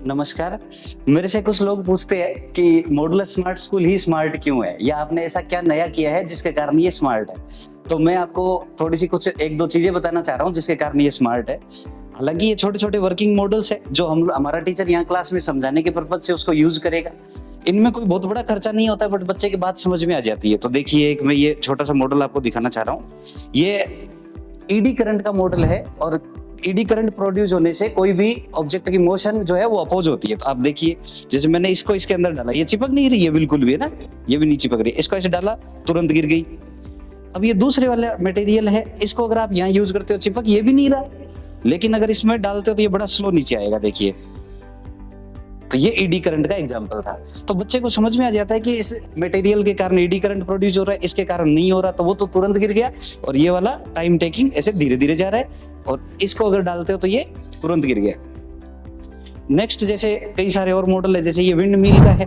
नमस्कार। मेरे से कुछ लोग पूछते हैं कि मॉडुलर स्मार्ट स्कूल ही स्मार्ट क्यों है, या आपने ऐसा क्या नया किया है जिसके कारण ये स्मार्ट है। तो मैं आपको थोड़ी सी कुछ एक दो चीजें बताना चाह रहा हूँ जिसके कारण ये स्मार्ट है। हालांकि ये छोटे छोटे वर्किंग मॉडल्स है जो हमारा टीचर यहाँ क्लास में समझाने के पर्पज से उसको यूज करेगा। इनमें कोई बहुत बड़ा खर्चा नहीं होता, बट बच्चे की बात समझ में आ जाती है। तो देखिए, एक मैं ये छोटा सा मॉडल आपको दिखाना चाह रहा हूँ। ये ईडी करंट का मॉडल है, और ईडी करंट प्रोड्यूस होने से कोई भी ऑब्जेक्ट की मोशन जो है वो अपोज होती है। तो आप देखिए, जैसे मैंने इसको इसके अंदर डाला, ये चिपक नहीं रही है बिल्कुल भी, है ना, ये भी नहीं चिपक रही है। इसको ऐसे डाला, तुरंत गिर गई। अब ये दूसरे वाला मटेरियल है, इसको अगर आप यहाँ यूज करते हो, चिपक ये भी नहीं रहा, लेकिन अगर इसमें डालते हो तो ये बड़ा स्लो नीचे आएगा। देखिए, तो ये ईडी करंट का एग्जांपल था। तो बच्चे को समझ में आ जाता है कि इस मटेरियल के कारण ईडी करंट प्रोड्यूस हो रहा है, इसके कारण नहीं हो रहा, तो वो तो तुरंत गिर गया। और ये वाला टाइम टेकिंग ऐसे धीरे धीरे जा रहा है, और इसको अगर डालते हो तो ये तुरंत गिर गया। नेक्स्ट, जैसे कई सारे और मॉडल है, जैसे ये विंड मिल का है।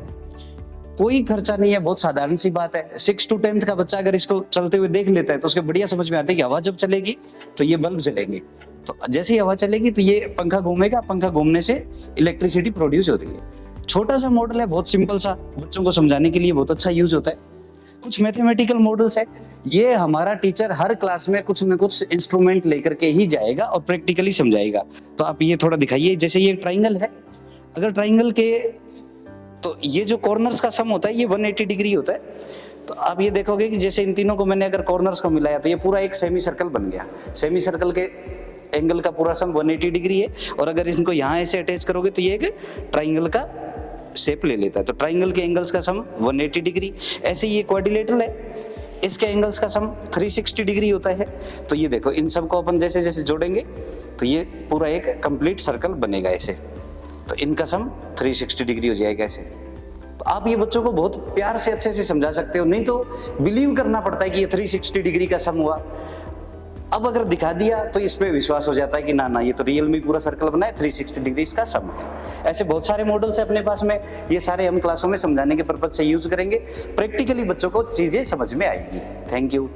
कोई खर्चा नहीं है, बहुत साधारण सी बात है। 6 to 10th का बच्चा अगर इसको चलते हुए देख लेता है तो उसके बढ़िया समझ में आता है कि हवा जब चलेगी तो ये बल्ब जलेंगे। तो जैसे ही हवा चलेगी तो ये पंखा घूमेगा, पंखा घूमने से इलेक्ट्रिसिटी प्रोड्यूस हो रही है। छोटा सा मॉडल है, बहुत सिंपल सा, बच्चों को समझाने के लिए बहुत अच्छा यूज होता है। कुछ मैथमेटिकल मॉडल्स है, ये हमारा टीचर हर क्लास में कुछ न कुछ इंस्ट्रूमेंट लेकर के ही जाएगा और प्रैक्टिकली समझाएगा। तो आप ये थोड़ा दिखाइए। जैसे ये ट्राइंगल है, अगर ट्राइंगल के तो ये जो कॉर्नर्स का सम होता है ये 180 डिग्री होता है। तो आप ये देखोगे कि जैसे इन तीनों को मैंने अगर कॉर्नर्स को मिलाया तो ये पूरा एक सेमी सर्कल बन गया। सेमी सर्कल के एंगल का पूरा सम 180 डिग्री है, और अगर इनको यहाँ ऐसे अटैच करोगे तो ये एक ट्राइंगल का शेप ले लेता है। तो ट्राइंगल के एंगल्स का सम 180 डिग्री। ऐसे ये क्वाड्रिलेटरल है, इसके एंगल्स का सम 360 डिग्री होता है। तो ये देखो, इन सबको अपन जैसे जैसे जोड़ेंगे तो ये पूरा एक कंप्लीट सर्कल बनेगा ऐसे। तो इनका सम 360 डिग्री हो जाएगा ऐसे। तो आप ये बच्चों को बहुत प्यार से अच्छे से समझा सकते हो, नहीं तो बिलीव करना पड़ता है कि ये 360 डिग्री का सम हुआ। अब अगर दिखा दिया तो इस पे विश्वास हो जाता है कि ना ना, ये तो रियल में पूरा सर्कल बना है, 360 डिग्री इसका सम है। ऐसे बहुत सारे मॉडल्स है अपने पास में, ये सारे हम क्लासों में समझाने के पर्पज से यूज करेंगे। प्रैक्टिकली बच्चों को चीजें समझ में आएगी। Thank you.